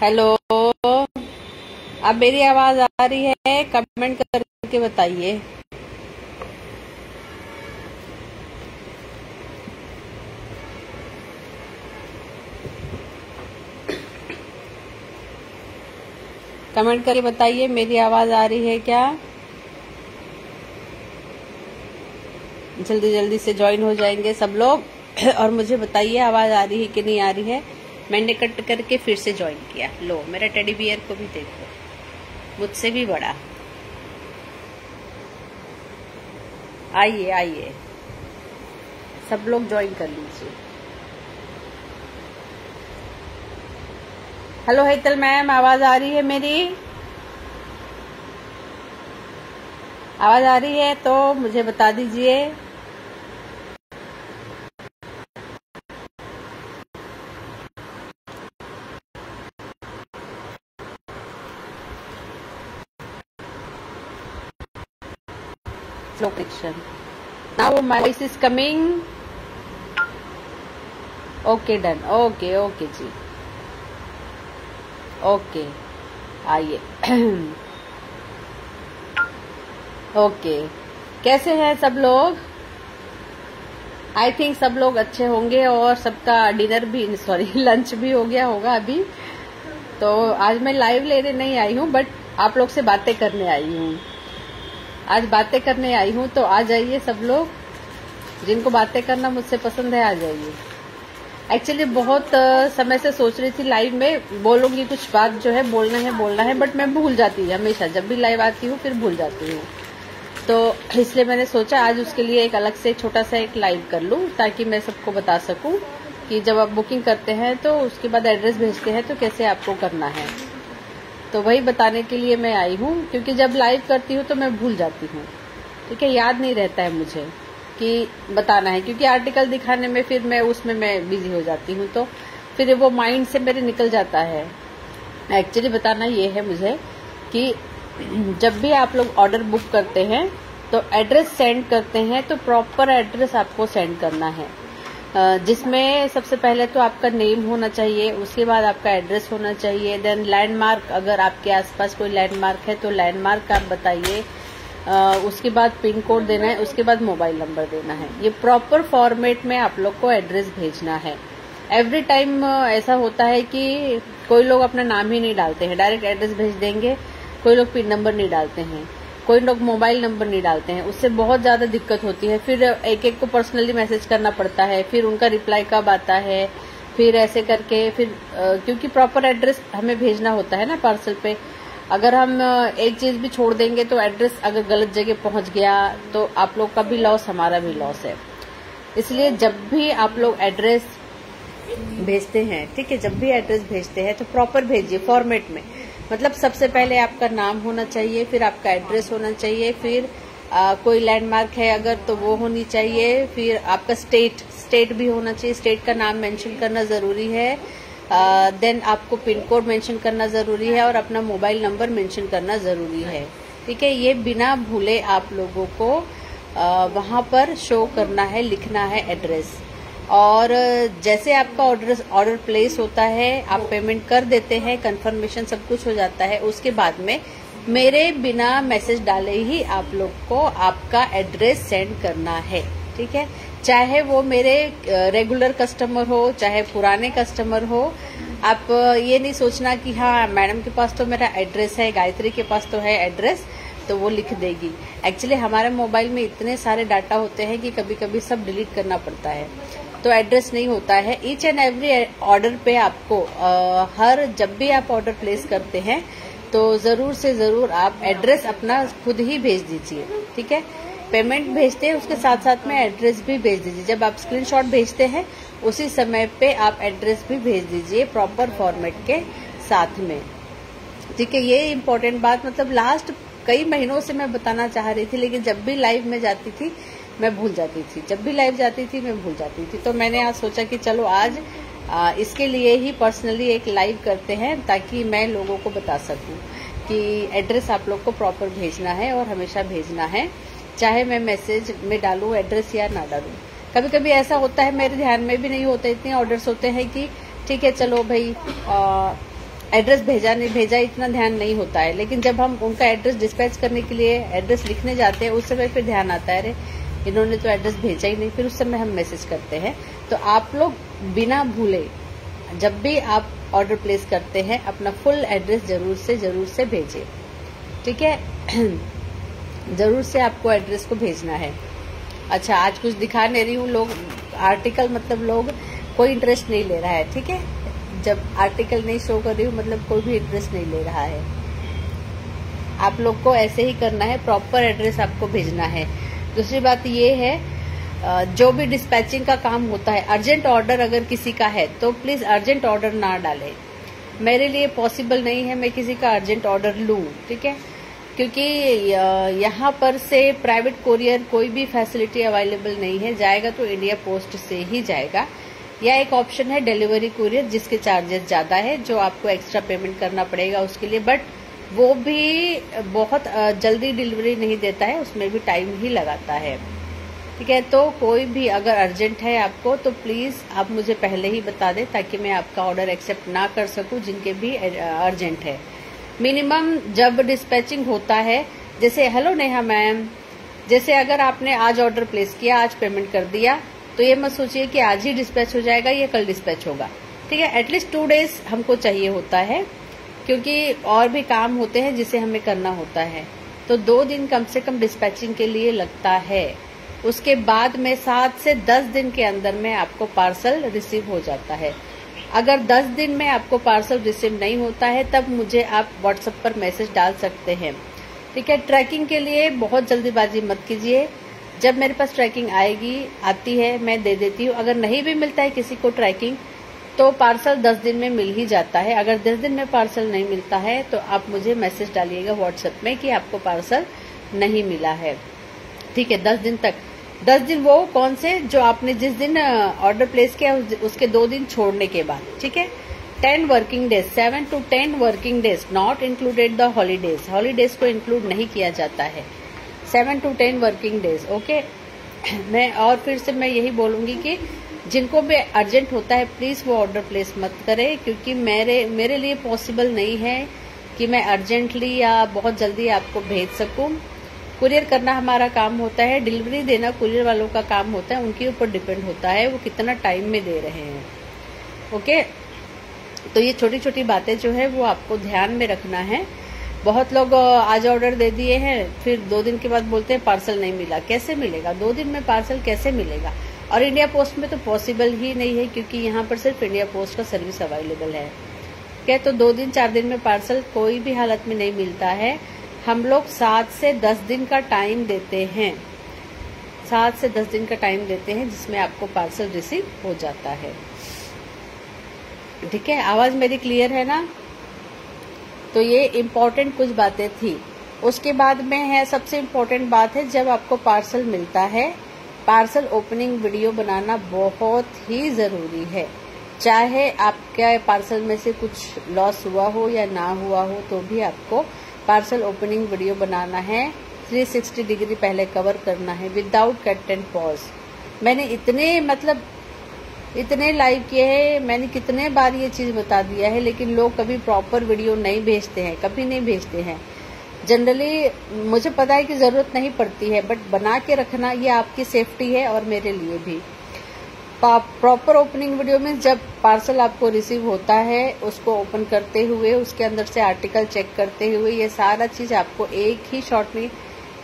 Hello, अब मेरी आवाज आ रही है? कमेंट करके बताइए। कमेंट करके बताइए मेरी आवाज आ रही है क्या। जल्दी जल्दी से ज्वाइन हो जाएंगे सब लोग और मुझे बताइए आवाज आ रही है कि नहीं आ रही है। मैंने कट करके फिर से ज्वाइन किया। लो, मेरा टेडी बियर को भी देखो, मुझसे भी बड़ा। आइए आइए, सब लोग ज्वाइन कर लीजिए। हेलो हेतल मैम, आवाज आ रही है मेरी? आवाज आ रही है तो मुझे बता दीजिए। Slow connection. Now my voice is coming. Okay, done. Okay, okay ji. Okay, आइए। ओके, कैसे हैं सब लोग? आई थिंक सब लोग अच्छे होंगे और सबका डिनर भी, सॉरी लंच भी हो गया होगा अभी। तो आज मैं लाइव लेने नहीं आई हूँ, बट आप लोग से बातें करने आई हूँ। आज बातें करने आई हूँ, तो आ जाइए सब लोग। जिनको बातें करना मुझसे पसंद है, आ जाइए। एक्चुअली बहुत समय से सोच रही थी लाइव में बोलूंगी, कुछ बात जो है बोलना है, बट मैं भूल जाती हूँ हमेशा। जब भी लाइव आती हूँ फिर भूल जाती हूँ, तो इसलिए मैंने सोचा आज उसके लिए एक अलग से छोटा सा एक लाइव कर लूँ, ताकि मैं सबको बता सकूँ कि जब आप बुकिंग करते हैं तो उसके बाद एड्रेस भेजते हैं तो कैसे आपको करना है। तो वही बताने के लिए मैं आई हूँ, क्योंकि जब लाइव करती हूँ तो मैं भूल जाती हूँ। ठीक है, याद नहीं रहता है मुझे कि बताना है, क्योंकि आर्टिकल दिखाने में फिर मैं उसमें मैं बिजी हो जाती हूँ, तो फिर वो माइंड से मेरे निकल जाता है। एक्चुअली बताना ये है मुझे कि जब भी आप लोग ऑर्डर बुक करते हैं तो एड्रेस सेंड करते हैं, तो प्रॉपर एड्रेस आपको सेंड करना है, जिसमें सबसे पहले तो आपका नेम होना चाहिए, उसके बाद आपका एड्रेस होना चाहिए, देन लैंडमार्क, अगर आपके आसपास कोई लैंडमार्क है तो लैंडमार्क आप बताइए, उसके बाद पिन कोड देना है, उसके बाद मोबाइल नंबर देना है। ये प्रॉपर फॉर्मेट में आप लोग को एड्रेस भेजना है। एवरी टाइम ऐसा होता है कि कोई लोग अपना नाम ही नहीं डालते हैं, डायरेक्ट एड्रेस भेज देंगे। कोई लोग पिन नंबर नहीं डालते हैं, कोई लोग मोबाइल नंबर नहीं डालते हैं। उससे बहुत ज्यादा दिक्कत होती है। फिर एक एक को पर्सनली मैसेज करना पड़ता है, फिर उनका रिप्लाई कब आता है, फिर ऐसे करके फिर क्योंकि प्रॉपर एड्रेस हमें भेजना होता है ना पार्सल पे। अगर हम एक चीज भी छोड़ देंगे तो एड्रेस अगर गलत जगह पहुंच गया तो आप लोग का भी लॉस, हमारा भी लॉस है। इसलिए जब भी आप लोग एड्रेस भेजते हैं, ठीक है, जब भी एड्रेस भेजते हैं तो प्रॉपर भेजिए फॉर्मेट में। मतलब सबसे पहले आपका नाम होना चाहिए, फिर आपका एड्रेस होना चाहिए, फिर कोई लैंडमार्क है अगर तो वो होनी चाहिए, फिर आपका स्टेट भी होना चाहिए, स्टेट का नाम मेंशन करना जरूरी है। देन आपको पिन कोड मेंशन करना जरूरी है और अपना मोबाइल नंबर मेंशन करना जरूरी है। ठीक है, ये बिना भूले आप लोगों को वहां पर शो करना है, लिखना है एड्रेस। और जैसे आपका ऑर्डर प्लेस होता है, आप पेमेंट कर देते हैं, कंफर्मेशन सब कुछ हो जाता है, उसके बाद में मेरे बिना मैसेज डाले ही आप लोग को आपका एड्रेस सेंड करना है। ठीक है, चाहे वो मेरे रेगुलर कस्टमर हो, चाहे पुराने कस्टमर हो। आप ये नहीं सोचना कि हाँ मैडम के पास तो मेरा एड्रेस है, गायत्री के पास तो है एड्रेस, तो वो लिख देगी। एक्चुअली हमारे मोबाइल में इतने सारे डाटा होते हैं कि कभी कभी सब डिलीट करना पड़ता है, तो एड्रेस नहीं होता है। ईच एंड एवरी ऑर्डर पे आपको जब भी आप ऑर्डर प्लेस करते हैं तो जरूर से जरूर आप एड्रेस अपना खुद ही भेज दीजिए। ठीक है, पेमेंट भेजते हैं उसके साथ साथ में एड्रेस भी भेज दीजिए। जब आप स्क्रीनशॉट भेजते हैं उसी समय पे आप एड्रेस भी भेज दीजिए प्रॉपर फॉर्मेट के साथ में। ठीक है, ये इम्पोर्टेंट बात, मतलब लास्ट कई महीनों से मैं बताना चाह रही थी, लेकिन जब भी लाइव में जाती थी मैं भूल जाती थी, जब भी लाइव जाती थी मैं भूल जाती थी। तो मैंने आज सोचा कि चलो आज इसके लिए ही पर्सनली एक लाइव करते हैं, ताकि मैं लोगों को बता सकूं कि एड्रेस आप लोग को प्रॉपर भेजना है और हमेशा भेजना है, चाहे मैं मैसेज में डालूं एड्रेस या ना डालूं। कभी कभी ऐसा होता है मेरे ध्यान में भी नहीं होता, इतने ऑर्डर्स होते हैं कि ठीक है चलो भाई एड्रेस भेजा इतना ध्यान नहीं होता है, लेकिन जब हम उनका एड्रेस डिस्पैच करने के लिए एड्रेस लिखने जाते हैं उस समय फिर ध्यान आता है, अरे इन्होंने तो एड्रेस भेजा ही नहीं, फिर उस समय हम मैसेज करते हैं। तो आप लोग बिना भूले जब भी आप ऑर्डर प्लेस करते हैं अपना फुल एड्रेस जरूर से भेजें, ठीक है। जरूर से आपको एड्रेस को भेजना है। अच्छा, आज कुछ दिखा नहीं रही हूँ, लोग आर्टिकल मतलब लोग कोई इंटरेस्ट नहीं ले रहा है, ठीक है। जब आर्टिकल नहीं शो कर रही हूँ मतलब कोई भी इंटरेस्ट नहीं ले रहा है। आप लोग को ऐसे ही करना है, प्रॉपर एड्रेस आपको भेजना है। दूसरी बात ये है, जो भी डिस्पैचिंग का काम होता है, अर्जेंट ऑर्डर अगर किसी का है तो प्लीज अर्जेंट ऑर्डर ना डालें। मेरे लिए पॉसिबल नहीं है मैं किसी का अर्जेंट ऑर्डर लूं, ठीक है, क्योंकि यहाँ पर से प्राइवेट कोरियर कोई भी फैसिलिटी अवेलेबल नहीं है। जाएगा तो इंडिया पोस्ट से ही जाएगा, या एक ऑप्शन है डिलीवरी कुरियर जिसके चार्जेस ज्यादा है, जो आपको एक्स्ट्रा पेमेंट करना पड़ेगा उसके लिए, बट वो भी बहुत जल्दी डिलीवरी नहीं देता है, उसमें भी टाइम ही लगाता है, ठीक है। तो कोई भी अगर अर्जेंट है आपको तो प्लीज आप मुझे पहले ही बता दें ताकि मैं आपका ऑर्डर एक्सेप्ट ना कर सकूं, जिनके भी अर्जेंट है। मिनिमम जब डिस्पैचिंग होता है, जैसे हेलो नेहा मैम, जैसे अगर आपने आज ऑर्डर प्लेस किया, आज पेमेंट कर दिया, तो ये मत सोचिए कि आज ही डिस्पैच हो जाएगा या कल डिस्पैच होगा, ठीक है। एटलीस्ट 2 डेज हमको चाहिए होता है, क्योंकि और भी काम होते हैं जिसे हमें करना होता है। तो 2 दिन कम से कम डिस्पैचिंग के लिए लगता है। उसके बाद में 7 से 10 दिन के अंदर में आपको पार्सल रिसीव हो जाता है। अगर 10 दिन में आपको पार्सल रिसीव नहीं होता है तब मुझे आप व्हाट्सएप पर मैसेज डाल सकते हैं, ठीक है। ट्रैकिंग के लिए बहुत जल्दीबाजी मत कीजिए। जब मेरे पास ट्रैकिंग आती है मैं दे देती हूँ। अगर नहीं भी मिलता है किसी को ट्रैकिंग तो पार्सल 10 दिन में मिल ही जाता है। अगर 10 दिन में पार्सल नहीं मिलता है तो आप मुझे मैसेज डालिएगा व्हाट्सएप में कि आपको पार्सल नहीं मिला है, ठीक है। 10 दिन तक, 10 दिन वो कौन से, जो आपने जिस दिन ऑर्डर प्लेस किया उसके 2 दिन छोड़ने के बाद, ठीक है। 10 working days, 7 to 10 working days, not included the holidays. Holidays को इंक्लूड नहीं किया जाता है। 7 to 10 वर्किंग डेज, ओके। मैं और फिर से मैं यही बोलूंगी कि जिनको भी अर्जेंट होता है प्लीज वो ऑर्डर प्लेस मत करें, क्योंकि मेरे लिए पॉसिबल नहीं है कि मैं अर्जेंटली या बहुत जल्दी आपको भेज सकूं। कुरियर करना हमारा काम होता है, डिलीवरी देना कुरियर वालों का काम होता है, उनके ऊपर डिपेंड होता है वो कितना टाइम में दे रहे हैं, ओके। तो ये छोटी छोटी बातें जो है वो आपको ध्यान में रखना है। बहुत लोग आज ऑर्डर दे दिए हैं, फिर 2 दिन के बाद बोलते हैं पार्सल नहीं मिला। कैसे मिलेगा 2 दिन में पार्सल, कैसे मिलेगा? और इंडिया पोस्ट में तो पॉसिबल ही नहीं है, क्योंकि यहाँ पर सिर्फ इंडिया पोस्ट का सर्विस अवेलेबल है, क्या। तो 2 दिन 4 दिन में पार्सल कोई भी हालत में नहीं मिलता है। हम लोग 7 से 10 दिन का टाइम देते हैं, 7 से 10 दिन का टाइम देते हैं जिसमें आपको पार्सल रिसीव हो जाता है, ठीक है। आवाज मेरी क्लियर है ना? तो ये इम्पोर्टेंट कुछ बातें थी। उसके बाद में है सबसे इम्पोर्टेंट बात है, जब आपको पार्सल मिलता है पार्सल ओपनिंग वीडियो बनाना बहुत ही जरूरी है। चाहे आपके पार्सल में से कुछ लॉस हुआ हो या ना हुआ हो तो भी आपको पार्सल ओपनिंग वीडियो बनाना है। 360 डिग्री पहले कवर करना है विदाउट कट एंड पॉज। मैंने इतने लाइव किए हैं, मैंने कितने बार ये चीज बता दिया है, लेकिन लोग कभी प्रॉपर वीडियो नहीं भेजते हैं, कभी नहीं भेजते हैं। जनरली मुझे पता है कि जरूरत नहीं पड़ती है, बट बना के रखना ये आपकी सेफ्टी है और मेरे लिए भी। प्रॉपर ओपनिंग वीडियो में जब पार्सल आपको रिसीव होता है उसको ओपन करते हुए उसके अंदर से आर्टिकल चेक करते हुए ये सारा चीज आपको एक ही शॉट में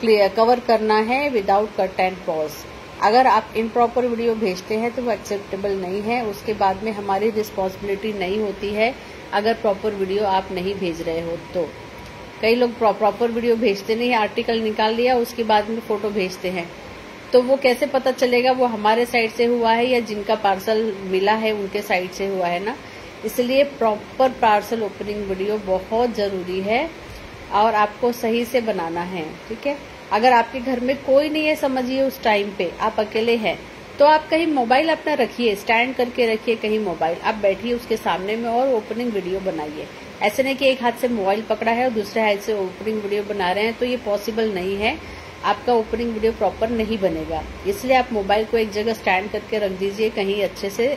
क्लियर कवर करना है विदाउट कट एंड पॉज। अगर आप इम्प्रॉपर वीडियो भेजते हैं तो वो एक्सेप्टेबल नहीं है। उसके बाद में हमारी रिस्पॉन्सिबिलिटी नहीं होती है अगर प्रॉपर वीडियो आप नहीं भेज रहे हो तो। कई लोग प्रॉपर वीडियो भेजते नहीं, आर्टिकल निकाल लिया उसके बाद में फोटो भेजते हैं, तो वो कैसे पता चलेगा वो हमारे साइड से हुआ है या जिनका पार्सल मिला है उनके साइड से हुआ है ना। इसलिए प्रॉपर पार्सल ओपनिंग वीडियो बहुत जरूरी है और आपको सही से बनाना है, ठीक है। अगर आपके घर में कोई नहीं है, समझिए उस टाइम पे आप अकेले हैं, तो आप कहीं मोबाइल अपना रखिए, स्टैंड करके रखिए कहीं मोबाइल, आप बैठिए उसके सामने में और ओपनिंग वीडियो बनाइए। ऐसे नहीं कि एक हाथ से मोबाइल पकड़ा है और दूसरे हाथ से ओपनिंग वीडियो बना रहे हैं, तो ये पॉसिबल नहीं है, आपका ओपनिंग वीडियो प्रॉपर नहीं बनेगा। इसलिए आप मोबाइल को एक जगह स्टैंड करके रख दीजिए, कहीं अच्छे से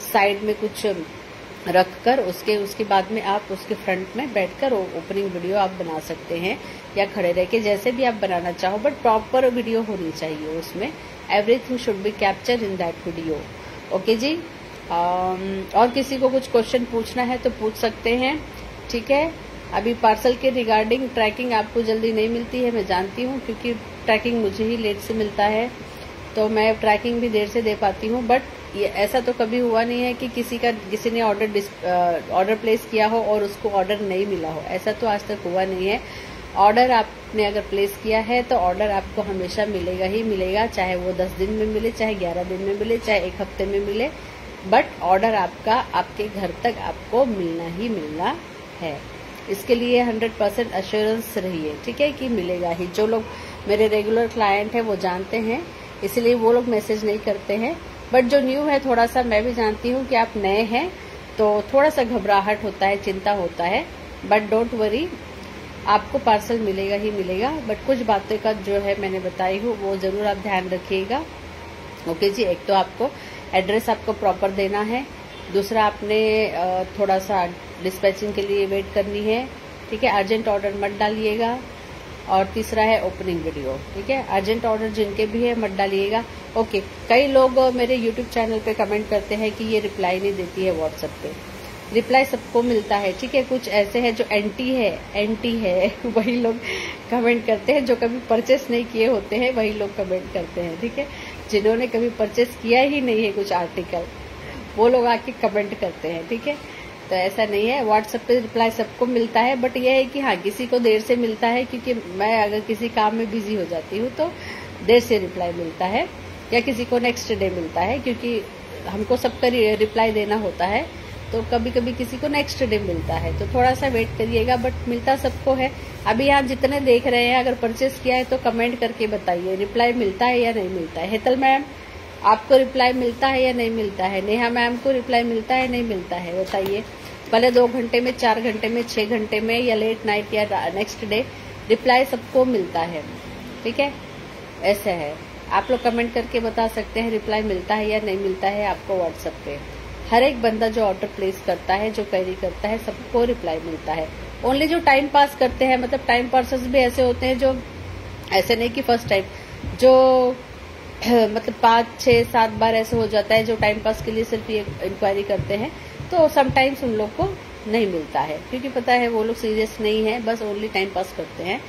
साइड में कुछ रखकर उसके बाद में आप उसके फ्रंट में बैठकर ओपनिंग वीडियो आप बना सकते हैं, या खड़े रह के, जैसे भी आप बनाना चाहो, बट प्रॉपर वीडियो होनी चाहिए उसमें। Everything should be capture in that video. Okay जी। और किसी को कुछ क्वेश्चन पूछना है तो पूछ सकते हैं, ठीक है। अभी पार्सल के रिगार्डिंग ट्रैकिंग आपको जल्दी नहीं मिलती है, मैं जानती हूँ, क्योंकि ट्रैकिंग मुझे ही लेट से मिलता है, तो मैं ट्रैकिंग भी देर से दे पाती हूँ। बट ये ऐसा तो कभी हुआ नहीं है कि किसी ने ऑर्डर प्लेस किया हो और उसको ऑर्डर नहीं मिला हो, ऐसा तो आज तक हुआ नहीं है। ऑर्डर आपने अगर प्लेस किया है तो ऑर्डर आपको हमेशा मिलेगा ही मिलेगा, चाहे वो 10 दिन में मिले, चाहे 11 दिन में मिले, चाहे 1 हफ्ते में मिले, बट ऑर्डर आपका आपके घर तक आपको मिलना ही मिलना है। इसके लिए 100% अश्योरेंस रहिए, ठीक है, कि मिलेगा ही। जो लोग मेरे रेगुलर क्लाइंट हैं वो जानते हैं, इसलिए वो लोग मैसेज नहीं करते हैं। बट जो न्यू है, थोड़ा सा मैं भी जानती हूँ कि आप नए हैं तो थोड़ा सा घबराहट होता है, चिंता होता है, बट डोंट वरी, आपको पार्सल मिलेगा ही मिलेगा। बट कुछ बातें का जो है मैंने बताई हूँ वो जरूर आप ध्यान रखिएगा। ओके जी। एक तो आपको एड्रेस आपको प्रॉपर देना है, दूसरा आपने थोड़ा सा डिस्पैचिंग के लिए वेट करनी है, ठीक है, अर्जेंट ऑर्डर मत डालिएगा। और तीसरा है ओपनिंग वीडियो, ठीक है। अर्जेंट ऑर्डर जिनके भी है मत डालिएगा। ओके। कई लोग मेरे यूट्यूब चैनल पे कमेंट करते हैं कि ये रिप्लाई नहीं देती है व्हाट्सएप पे। रिप्लाई सबको मिलता है, ठीक है। कुछ ऐसे हैं जो एंटी है वही लोग कमेंट करते हैं, जो कभी परचेस नहीं किए होते हैं वही लोग कमेंट करते हैं, ठीक है। जिन्होंने कभी परचेस किया ही नहीं है कुछ आर्टिकल, वो लोग आके कमेंट करते हैं, ठीक है। तो ऐसा नहीं है, व्हाट्सएप पे रिप्लाई सबको मिलता है, बट यह है कि हाँ, किसी को देर से मिलता है, क्योंकि मैं अगर किसी काम में बिजी हो जाती हूँ तो देर से रिप्लाई मिलता है, या किसी को नेक्स्ट डे मिलता है, क्योंकि हमको सबका रिप्लाई देना होता है, तो कभी कभी किसी को नेक्स्ट डे मिलता है, तो थोड़ा सा वेट करिएगा, बट मिलता सबको है। अभी यहाँ जितने देख रहे हैं, अगर परचेस किया है तो कमेंट करके बताइए रिप्लाई मिलता है या नहीं मिलता है। हेतल मैम, आपको रिप्लाई मिलता है या नहीं मिलता है? नेहा मैम को रिप्लाई मिलता है नहीं मिलता है, बताइए। भले 2 घंटे में, 4 घंटे में, 6 घंटे में, या लेट नाइट या नेक्स्ट डे, रिप्लाई सबको मिलता है, ठीक है। ऐसा है, आप लोग कमेंट करके बता सकते हैं रिप्लाई मिलता है या नहीं मिलता है आपको व्हाट्सएप पे। हर एक बंदा जो ऑर्डर प्लेस करता है, जो क्वेरी करता है, सबको रिप्लाई मिलता है। ओनली जो टाइम पास करते हैं, मतलब टाइम पासर्स भी ऐसे होते हैं जो, ऐसे नहीं कि फर्स्ट टाइम, जो मतलब 5, 6, 7 बार ऐसे हो जाता है, जो टाइम पास के लिए सिर्फ ये इंक्वायरी करते हैं, तो समटाइम्स उन लोग को नहीं मिलता है, क्योंकि पता है वो लोग सीरियस नहीं है, बस ओनली टाइम पास करते हैं,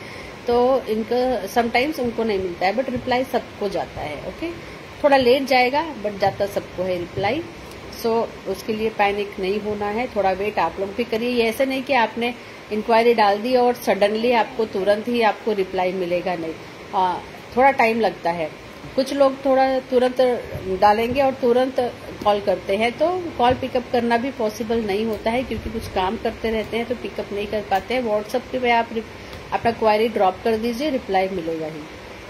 तो इनका समटाइम्स उनको नहीं मिलता है, बट रिप्लाई सबको जाता है। ओके, थोड़ा लेट जाएगा बट जाता सबको है रिप्लाई। सो उसके लिए पैनिक नहीं होना है, थोड़ा वेट आप लोग भी करिए। ये ऐसे नहीं कि आपने इंक्वायरी डाल दी और सडनली आपको तुरंत ही आपको रिप्लाई मिलेगा, नहीं, थोड़ा टाइम लगता है। कुछ लोग थोड़ा तुरंत डालेंगे और तुरंत कॉल करते हैं, तो कॉल पिकअप करना भी पॉसिबल नहीं होता है, क्योंकि कुछ काम करते रहते हैं तो पिकअप नहीं कर पाते हैं। व्हाट्सएप पे आप अपना क्वायरी ड्रॉप कर दीजिए, रिप्लाई मिलेगा ही।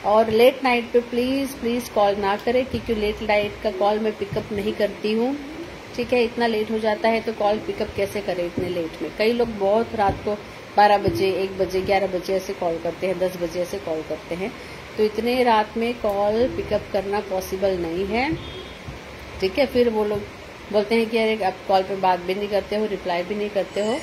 और लेट नाइट पे प्लीज कॉल ना करें, क्योंकि लेट नाइट का कॉल मैं पिकअप नहीं करती हूँ, ठीक है। इतना लेट हो जाता है तो कॉल पिकअप कैसे करें इतने लेट में। कई लोग बहुत रात को 12 बजे, 1 बजे, 11 बजे ऐसे कॉल करते हैं, 10 बजे ऐसे कॉल करते हैं, तो इतने रात में कॉल पिकअप करना पॉसिबल नहीं है, ठीक है। फिर वो लोग बोलते हैं कि अरे आप कॉल पे बात भी नहीं करते हो, रिप्लाई भी नहीं करते हो।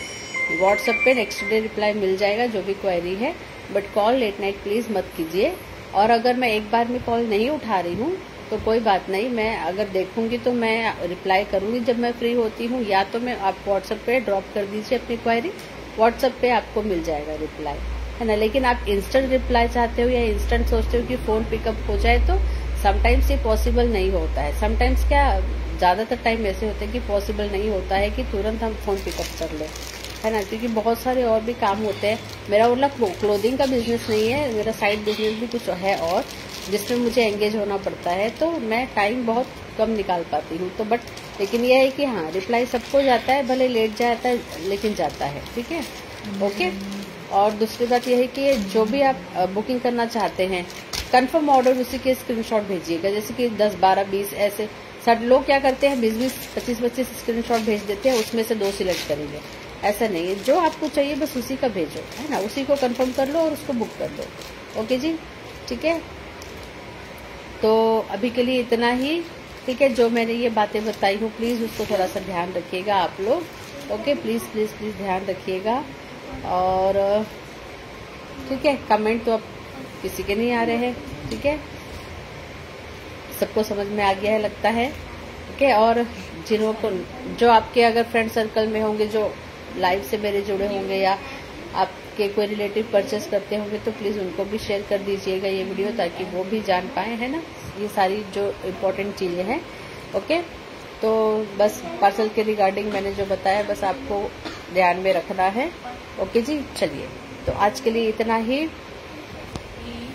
व्हाट्सएप पे नेक्स्ट डे रिप्लाई मिल जाएगा जो भी क्वेरी है, but call late night please मत कीजिए। और अगर मैं एक बार में कॉल नहीं उठा रही हूँ तो कोई बात नहीं, मैं अगर देखूंगी तो मैं रिप्लाई करूंगी जब मैं फ्री होती हूँ, या तो मैं आप व्हाट्सएप पे ड्रॉप कर दीजिए अपनी क्वेरी, व्हाट्सएप पे आपको मिल जाएगा रिप्लाई, है ना। लेकिन आप इंस्टेंट रिप्लाई चाहते हो या इंस्टेंट सोचते हो कि फोन पिकअप हो जाए, तो समटाइम्स ये पॉसिबल नहीं होता है। समटाइम्स क्या, ज्यादातर टाइम ऐसे होते हैं कि पॉसिबल नहीं होता है कि तुरंत हम फोन पिकअप कर लें, है ना, क्योंकि बहुत सारे और भी काम होते हैं। मेरा मतलब क्लोथिंग का बिजनेस नहीं है, मेरा साइड बिजनेस भी कुछ है और जिसमें मुझे एंगेज होना पड़ता है, तो मैं टाइम बहुत कम निकाल पाती हूँ। तो बट लेकिन यह है कि हाँ, रिप्लाई सबको जाता है, भले लेट जाता है लेकिन जाता है, ठीक है। ओके। और दूसरी बात यह है कि जो भी आप बुकिंग करना चाहते हैं, कंफर्म ऑर्डर उसी के स्क्रीनशॉट भेजिएगा। जैसे कि 10, 12, 20 ऐसे सब लोग क्या करते हैं, 20, 25 स्क्रीनशॉट भेज देते हैं, उसमें से 2 सिलेक्ट करेंगे। ऐसा नहीं है, जो आपको चाहिए बस उसी का भेजो, है ना, उसी को कंफर्म कर लो और उसको बुक कर दो। ओके जी, ठीक है। तो अभी के लिए इतना ही। ठीक है, जो मैंने ये बातें बताई हूँ प्लीज़ उसको थोड़ा सा ध्यान रखिएगा आप लोग। ओके, प्लीज़ प्लीज़ प्लीज़ ध्यान रखिएगा। और ठीक है, कमेंट तो अब किसी के नहीं आ रहे हैं, ठीक है, सबको समझ में आ गया है लगता है। ठीक है, और जिन्हों को जो आपके अगर फ्रेंड सर्कल में होंगे, जो लाइव से मेरे जुड़े होंगे या आपके कोई रिलेटिव परचेस करते होंगे, तो प्लीज़ उनको भी शेयर कर दीजिएगा ये वीडियो, ताकि वो भी जान पाए, है ना, ये सारी जो इम्पोर्टेंट चीज़ें हैं। ओके, तो बस पार्सल के रिगार्डिंग मैंने जो बताया बस आपको ध्यान में रखना है। ओके जी, चलिए, तो आज के लिए इतना ही,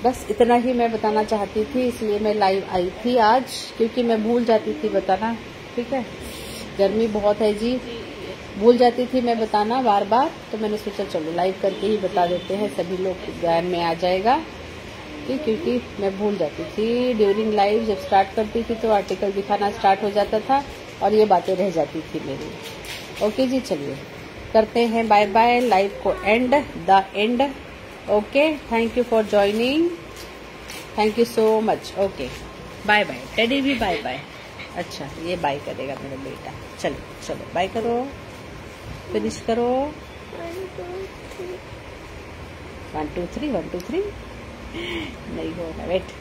बस इतना ही मैं बताना चाहती थी, इसलिए मैं लाइव आई थी आज, क्योंकि मैं भूल जाती थी बताना। ठीक है, गर्मी बहुत है जी, भूल जाती थी मैं बताना बार बार, तो मैंने सोचा चलो लाइव करके ही बता देते हैं, सभी लोग ध्यान में आ जाएगा। ठीक, क्योंकि मैं भूल जाती थी ड्यूरिंग लाइव, जब स्टार्ट करती थी तो आर्टिकल दिखाना स्टार्ट हो जाता था और ये बातें रह जाती थी मेरी। ओके जी, चलिए करते हैं बाय बाय, लाइव को and the end. Okay, thank you for joining, thank you so much. Okay, bye bye. Teddy भी बाय बाय। अच्छा, ये बाय करेगा मेरा बेटा। चलो चलो बाय करो, फिनिश करो। 1 2 3 1 2 3 नहीं होगा, वेट।